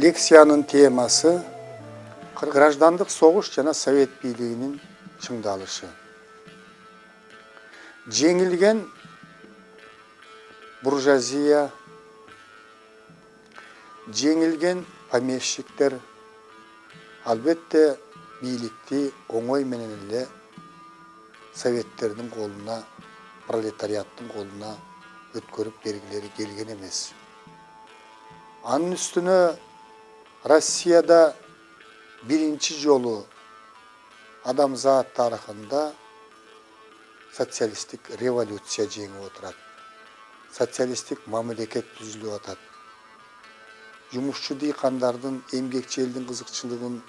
Лекциянын темасы граждандык согуш жана совет бийлигинин чыңдалышы. Жеңилген буржуазия, жеңилген помещиктер албетте бийликти оңой менен эле советтердин колуна, пролетариаттын колуна өткөрүп бергилери келген эмес. Анын үстүнө Россияда биринчи жолу адамзат тарыхында социалисттик революция жеңип отурат. Социалисттик мамлекет түзүлүп атат. Жумушчу дыйкандардын, эмгекчи элдин кызыкчылыгын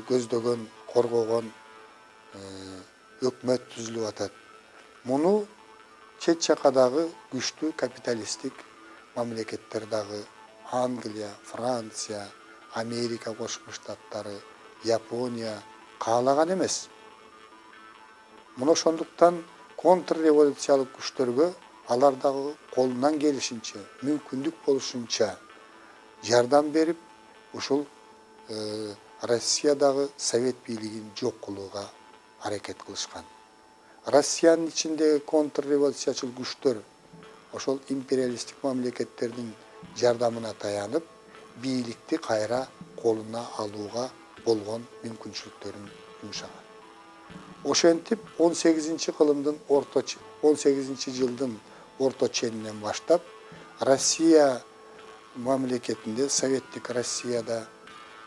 көздөгөн, коргогон өкмөт түзүлүп атат. Муну чет жакадагы күчтүү капиталисттик мамлекеттер дагы Англия, Франция, Америка Кошмо Штаттары, Япония каалаган эмес. Муну ошондуктан контрреволюциялык күчтөргө алар дагы колунан келишинче, мүмкүндүк болушунча жардам берип, ушул Россиядагы совет бийлигин жок кылууга аракет кылышкан. Россиянын ичиндеги контрреволюциячыл күчтөр ошол империалисттик мамлекеттердин жардамына таянып, бийликти кайра колуна алууга болгон мүмкүнчүлүктөрүн жумшаган. Ошентип 18-жылдын орто ченинен баштап Россия мамлекетинде, советтик Россияда,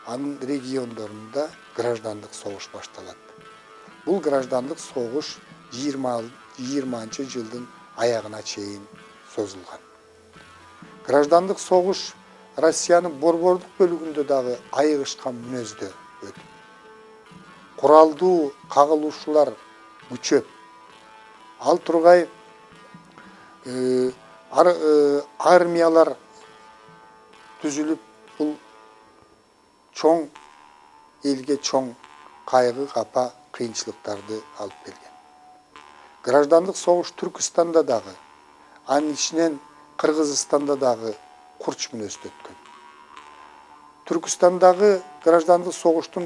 анын региондорунда граждандык согуш башталат. Бул граждандык согуш 20-жылдын аягына чейин созулган. Граждандык согуш Россиянын борбордук бөлүгүндө дагы айыгышкан мүнөздө өтүп, куралдуу кагылышуулар күчөп, ал тургай армиялар түзүлүп, бул чоң элге чоң кайгы, капа, кыйынчылыктарды алып келген. Граждандык согуш Түркистанда дагы, анын ичинен Кыргызстанда дагы курч мүнөздө өткөн. Түркистандагы граждандык согуштун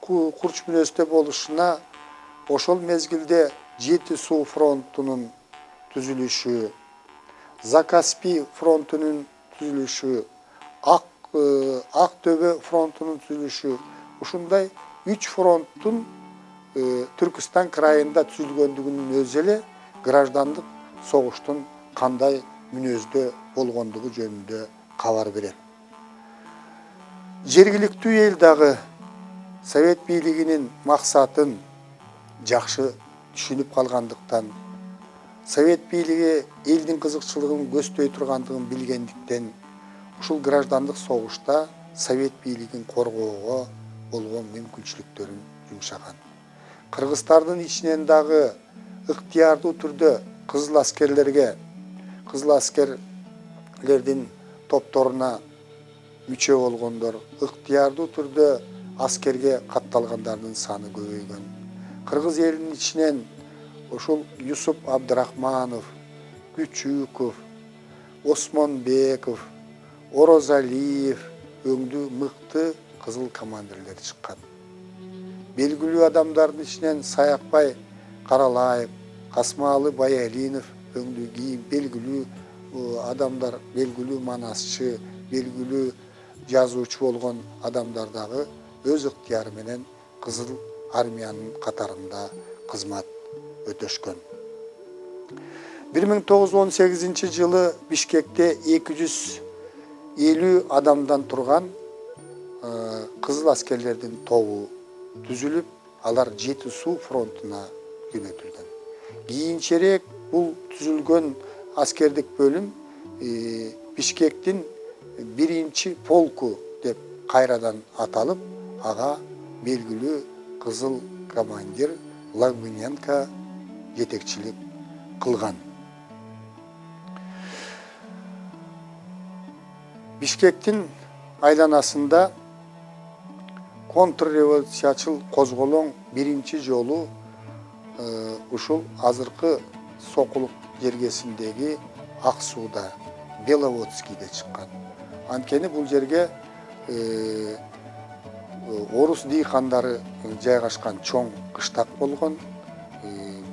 курч мүнөздө болушуна ошол мезгилде Жети суу фронтунун түзүлүшү, Закаспий фронтунун түзүлүшү, Ак Төбө фронтунун түзүлүшү, ушундай 3 фронттун Түркистан крайында түзүлгөндүгүнүн өзү эле граждандык согуштун кандай мүнөздө болгондугу жөнүндө кабар берет. Жергиликтүү эл дагы совет бийлигинин максатын жакшы түшүнүп калгандыктан, совет бийлиги элдин кызыкчылыгын көздөй тургандыгын билгендиктен, ушул граждандык согушта совет бийлигин коргоого болгон мүмкүнчүлүктөрүн жумшаган. Кыргыздардын ичинен дагы ыктыярдуу түрдө кызыл аскерлердин топторуна мүчө болгондор, ыктыярдуу түрдө аскерге катталгандардын саны көбөйгөн. Кыргыз элинин ичинен ушул Юсуп Абдрахманов, Күчүков, Осмонбеков, Орозалиев өңдүү мыкты кызыл командирлер чыккан. Белгилүү адамдардын ичинен Саякбай Каралаев, Касмалы Баялинов өңдүү кийин белгилүү адамдар, белгилүү манасчы, белгилүү жазуучу болгон адамдар дагы өз ыктыяры менен Кызыл армиянын катарында кызмат өтөшкөн. 1918-жылы Бишкекте 250 адамдан турган кызыл аскерлердин тобу түзүлүп, алар Жети суу фронтуна жөнөтүлгөн. Кийинчерээк бул түзүлгөн аскердик бөлүм Бишкектин 1-чи полку деп кайрадан аталып, ага белгилүү кызыл командир Лагуненко жетекчилик кылган. Бишкектин айланасында контрреволюциячыл козголоң 1-чи жолу ушул азыркы Сокулук жергесиндеги Ак сууда, Беловодскийде чыккан. Анткени бул жерге орус дыйкандары жайгашкан чоң кыштак болгон.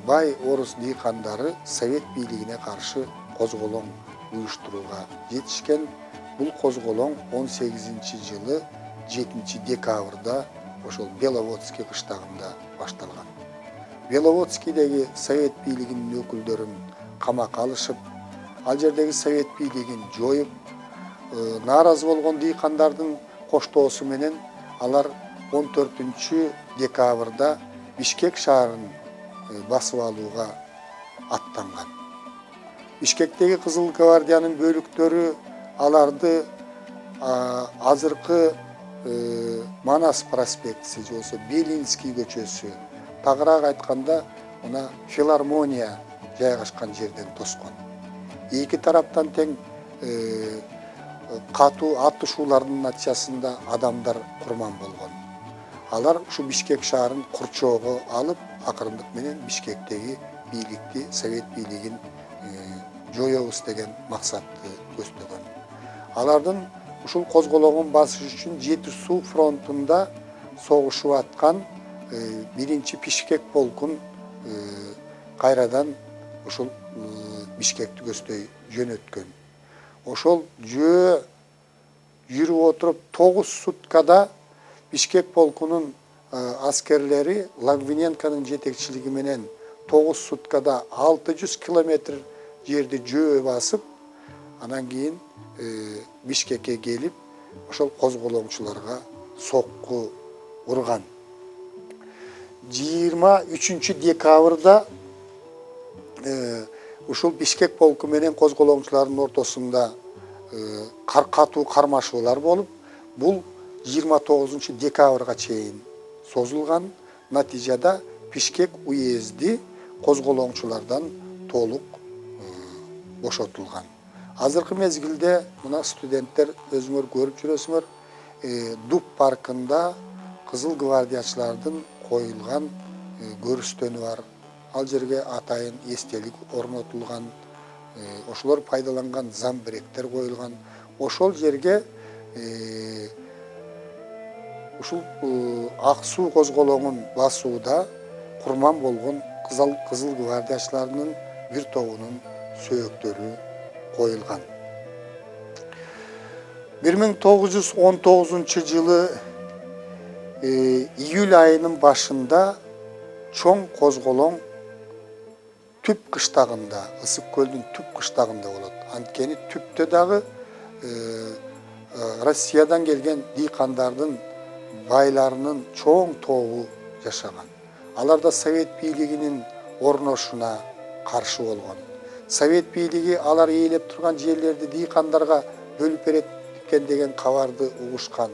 Бай орус дыйкандары совет бийлигине каршы козголоң уюштурууга жетишкен. Бул козголоң 18-жылы 7-декабрда ошол Беловодский кыштагында башталган. Беловодскийдеги совет бийлигинин өкүлдөрүн камакка алышып, ал жердеги совет бийлигин жоюп, нааразы болгон дыйкандардын коштоосу менен алар 14-декабрда Бишкек шаарын басып алууга аттанган. Бишкектеги Кызыл гвардиянын бөлүктөрү аларды азыркы Манас проспектиси же болсо Белинский көчөсү, тагыраак айтканда мына филармония жайгашкан жерден тоскон. Эки тараптан тең катуу атышуулардын натыйжасында адамдар курман болгон. Алар ушу Бишкек шаарын курчоого алып, акырындык менен Бишкектеги бийликти, совет бийлигин жоёбуз деген максатты көздөгөн. Алардын ушул козголоңун басыш үчүн Жети суу фронтунда согушуп аткан 1-Бишкек полкун кайрадан ушул Бишкекти көздөй жөнөткөн. Ошол жөө жүрүп отуруп 9 суткада Бишкек полкунун аскерлери Логвиненконун жетекчилиги менен 9 суткада 600 километр жерди жөө басып, анан кийин Бишкекке келип, ошол козголоңчуларга сокку урган. 23-декабрда ушул Бишкек полку менен козголоңчулардын ортосунда катуу кармашуулар болуп, бул 29-декабрга чейин созулган. Натыйжада Бишкек уезди козголоңчулардан толук бошотулган. Азыркы мезгилде мына студенттер өзүңөр көрүп жүрөсүңөр, Дуб паркында Кызыл гвардиячылардын коюлган көрүстөнү бар. Ал жерге атайын эстелик орнотулган, ошолор пайдаланган замбиректер коюлган. Ошол жерге ушул Ак суу козголоңун басууда курман болгон Кызыл гвардиячыларынын бир тобунун сөөктөрү коюлган. 1919-жылы июль айынын башында чоң козголоң түп кыштагында, Ысык көлдүн түп кыштагында болот. Анткени түптө дагы Россиядан келген дыйкандардын байларынын чоң тобу жашаган. Алар да совет бийлигинин орношуна каршы болгон. Совет бийлиги алар ээлеп турган жерлерди дыйкандарга бөлүп берет деген кабарды угушкан.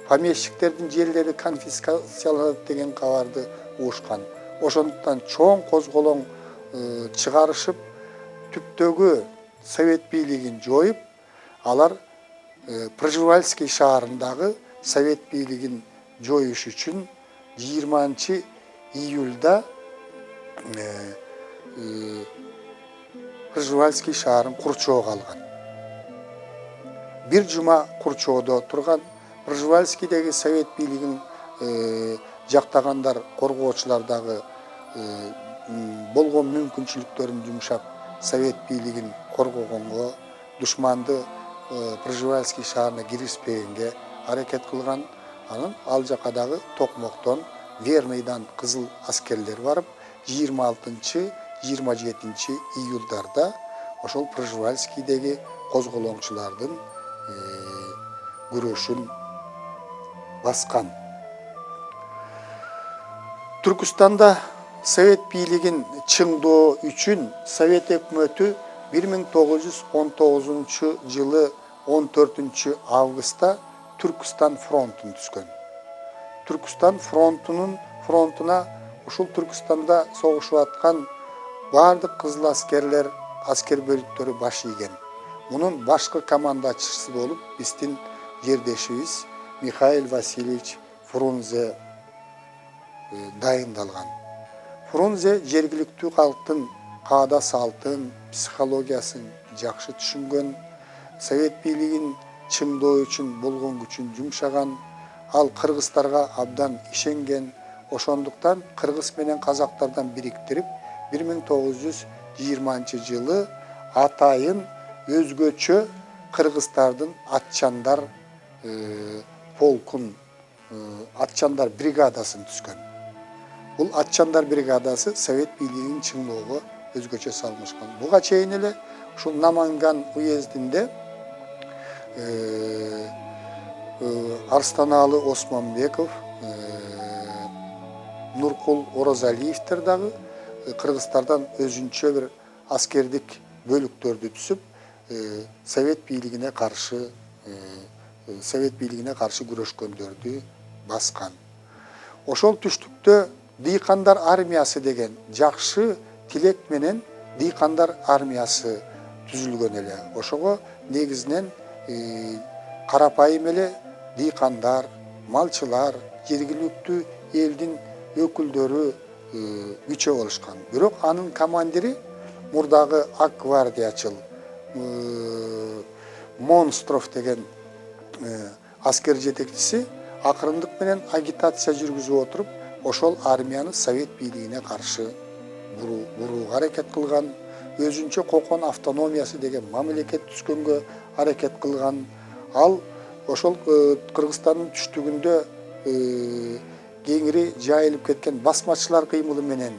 Помещиктердин жерлери конфискацияланат деген кабарды угушкан. Ошондуктан чоң козголоң чыгарышып, түптөгү совет бийлигин жоюп, алар Пржевальский шаарындагы совет бийлигин жоюш үчүн 20-июльда Пржевальский шаарын курчоого алган. Бир жума курчоодо турган. Пржевальскийдеги совет бийлигин жактагандар, коргоочулар дагы болгон мүмкүнчүлүктөрүн жумшап, совет бийлигин коргогонго, душманды Пржевальский шаарына киргизбегенге аракет кылган. Анан ал жака дагы токмоктон Верныйдан кызыл аскерлер барып, 26-27 июльдарда ошол Пржевальскийдеги козголоңчулардын күрөшүн баскан. Түркүстанда совет бийлигин чыңдоо үчүн совет өкмөтү 1919-жылы 14-августта Түркістан фронтун түзгөн. Түркістан фронтуна ушул Түркістанда согушуп аткан бардык кызыл аскерлер, аскер бөлүктөрү баш ийген. Мунун башкы командачысы болуп биздин жердешибиз Михаил Васильевич Фрунзе дайындалган. Фрунзе жергиликтүү калктын каада салтын, психологиясын жакшы түшүнгөн. Совет бийлигин чыңдоо үчүн болгон күчүн жумшаган, ал кыргыздарга абдан ишенген. Ошондуктан кыргыз менен казактардан бириктирип 1920 жылы атайын өзгөчө кыргыздардын атчандар полкун, атчандар бригадасын түзгөн. Бул атчандар бригадасы совет бийлигинин чыңоого өзгөчө салмышкан. Буга чейин эле ушул Наманган уездинде Арстаналы Осмонбеков, Нуркул Орозалиевтер дагы кыргыздардан өзүнчө бир аскердик бөлүктөрдү түзүп, совет бийлигине каршы күрөшкөндөрдү баскан. Ошол түштүктө Дыйкандар армиясы деген жакшы тилек менен Дыйкандар армиясы түзүлгөн эле. Ошого негизинен карапайым эле дыйкандар, малчылар, жергиликтүү элдин өкүлдөрү күчө болушкан. Бирок анын командири мурдагы ак гвардиячыл Монстров деген аскер жетекчиси акырындык менен агитация жүргүзүп отуруп, ошол армияны совет бийлигине каршы бурууга аракет кылган, өзүнчө Кокон автономиясы деген мамлекет түзгөнгө аракет кылган. Ал ошол Кыргызстандын түштүгүндө кеңири жайылып кеткен басмачылар кыймылы менен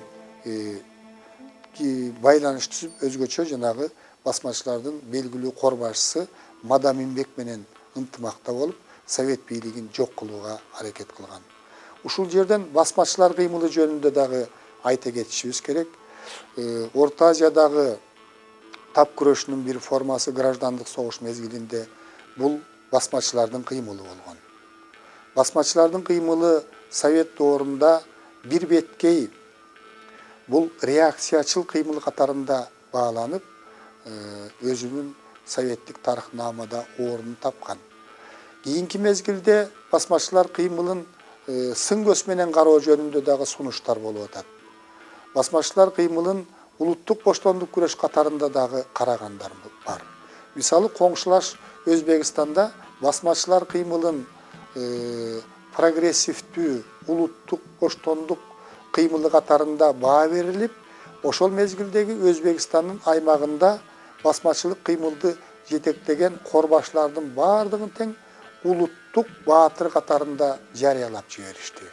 байланыш түзүп, өзгөчө жанагы басмачылардын белгилүү корбашчысы Мадаминбек менен ынтымакта болуп, совет бийлигин жок кылууга аракет кылган. Ушул жерден басмачылар кыймылы жөнүндө дагы айта кетишибиз керек. Орто Азиядагы тап күрөшүнүн бир формасы граждандык согуш мезгилинде бул басмачылардын кыймылы болгон. Басмачылардын кыймылы совет доорунда бир беткей бул реакциячыл кыймыл катарында бааланып, өзүнүн советтик тарыхнамада орун тапкан. Кийинки мезгилде басмачылар кыймылын сын көз менен кароо жөнүндө дагы сунуштар болуп атат. Басмачылар кыймылын улуттук боштондук күрөш катарында дагы карагандар бар. Мисалы, коңшулаш Өзбекстанда басмачылар кыймылын прогрессивдүү улуттук боштондук кыймылы катарында баа берилип, ошол мезгилдеги Өзбекстандын аймагында басмачылык кыймылды жетектеген корбашлардын баардыгын тең улуттук баатыр катарында жарыялап жиберишти.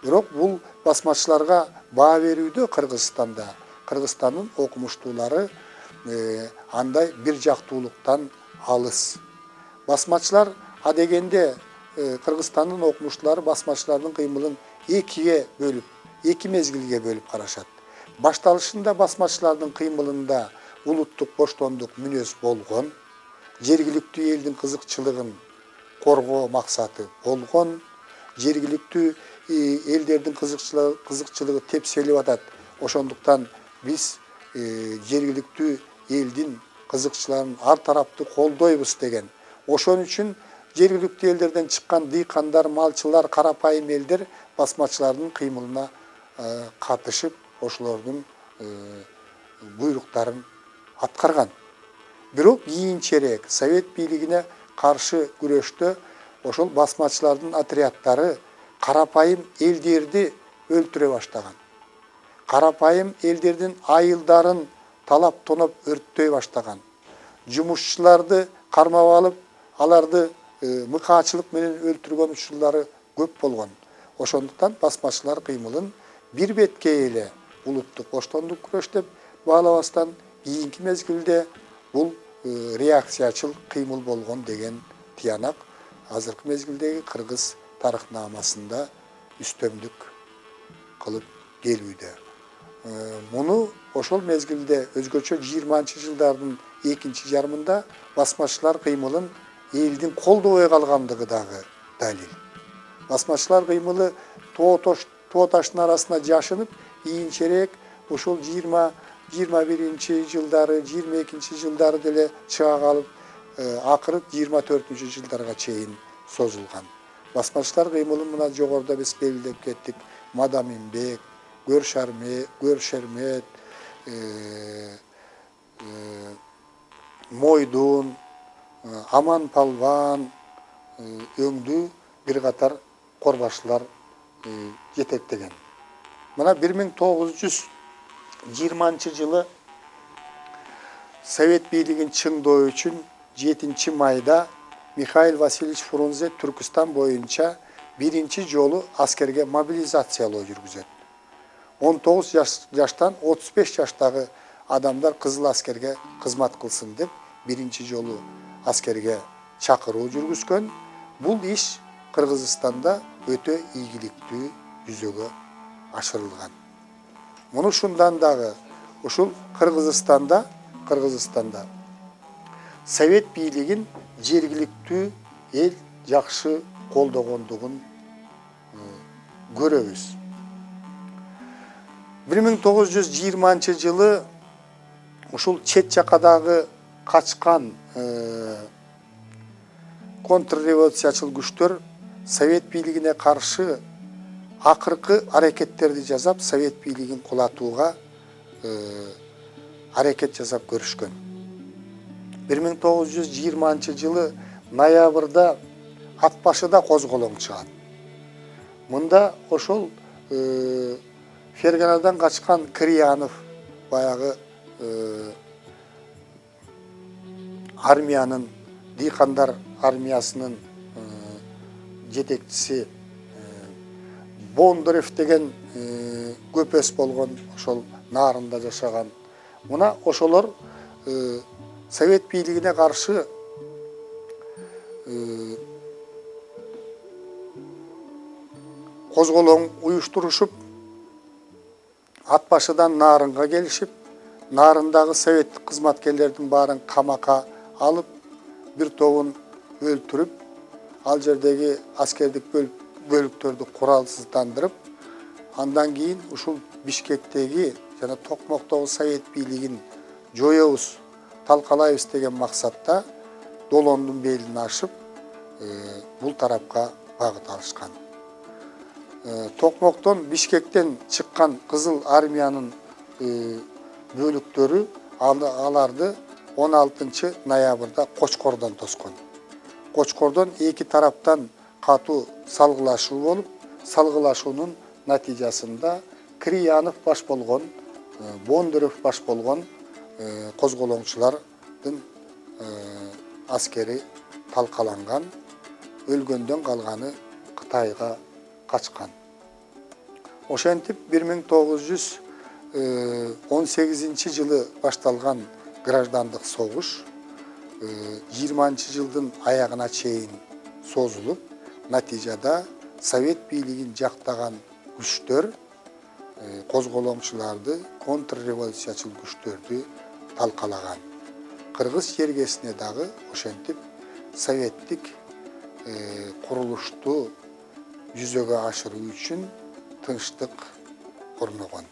Бирок бул басмачыларга баа берүүдө Кыргызстандын окумуштуулары андай бир жактуулуктан алыс. Басмачылар адегенде Кыргызстандын окумуштуулары басмачылардын кыймылын эки мезгилге бөлүп карашат. Башталышында басмачылардын кыймылында улуттук боштондук мүнөз болгон, жергиликтүү элдин кызыкчылыгын коргоо максаты болгон, жергиликтүү элдердин кызыкчылыгы тепселип атат. Ошондуктан биз жергиликтүү элдин кызыкчыларын ар тараптуу колдойбуз деген. Ошон үчүн жергиликтүү элдерден чыккан дыйкандар, малчылар, карапайым элдер басмачылардын кыймылына катышып, ошолордун буйруктарын аткарган. Бирок кийинчерээк совет бийлигине каршы күрөштө ошол басмачылардын отряддары карапайым элдерди өлтүрө баштаган. Карапайым элдердин айылдарын талап тоноп өрттөй баштаган. Жумушчуларды кармап алып, аларды мыкаачылык менен өлтүргөн учурлары көп болгон. Ошондуктан басмачылар кыймылын бир беткей эле улуттук боштондук күрөш деп баалабастан, кийинки мезгилде бул реакциячыл кыймыл болгон деген тиянак азыркы мезгилдеги кыргыз тарыхнамасында үстөмдүк кылып келүүдө. Муну ошол мезгилде өзгөчө 20-жылдардын экинчи жарымында басмачылар кыймылын элдин колдобой калгандыгы дагы далил. Басмачылар кыймылы тоо таштын арасына жашынып, кийинчерээк ушул 21-жылдары, 22-жылдары деле чыга калып, акыры 24-жылдарга чейин созулган. Басмачылар кыймылын мына жогоруда биз белгилеп кеттик. Мадаминбек, Көршермет, Мойдун, Аман Палван өңдүү бир катар корбашчылар жетектеген. Мына 1920-жылы Совет бийлигин чыңдоо үчүн 7 майда Михаил Васильевич Фрунзе Түркістан боюнча биринчи жолу аскерге мобилизациялоо жүргүзөт. 19 жаштан 35 жаштагы адамдар кызыл аскерге кызмат кылсын деп биринчи жолу аскерге чакыруу жүргүзгөн. Бул иш Кыргызстанда өтө ийгиликтүү жүзөгө ашырылган. Муну ушундан дагы ушул Кыргызстанда Совет бийлигин жергиликтүү эл жакшы колдогондугун көрөбүз. 1920-жылы ушул чет жакадагы качкан контрреволюциячыл күчтөр Совет бийлигине каршы акыркы аракеттерди жасап, Совет бийлигин кулатууга аракет жасап көрүшкөн. 1920-жылы ноябрда ат башыда козголоң чыгат. Мында ошол Ферганадан качкан Криянов баягы армиянын, дыйкандар армиясынын жетекчиси Бондарев деген көпөс болгон, ошол нарында жашаган. Мына ошолор Совет бийлигине каршы козголоң уюштурушуп, ат башыдан Нарынга келишип, Нарындагы советтик кызматкерлердин баарын камакка алып, бир тобун өлтүрүп, ал жердеги аскердик бөлүктөрдү куралсыздандырып, андан кийин ушул Бишкектеги жана Токмоктогу Совет бийлигин жоёбуз, талкалайбыз деген максатта Долондун белин ашып, бул тарапка багыт алышкан. Токмоктон, Бишкектен чыккан Кызыл армиянын бөлүктөрү аларды 16 ноябрда Кочкордон тоскон. Кочкордон эки тараптан катуу салгылашуу болуп, салгылашуунун натыйжасында Криянов баш болгон, Бондарев баш болгон козголоңчулардын аскери талкаланган, өлгөндөн калганы Кытайга качкан. Ошентип 1918-жылы башталган граждандык согуш 20-жылдын аягына чейин созулуп, натыйжада Совет бийлигин жактаган күчтөр козголоңчуларды, контрреволюциячыл күчтөрдү талкалаган. Кыргыз жергесине дагы ошентип советтик курулушту жүзөгө ашыруу үчүн тынчтык орногон.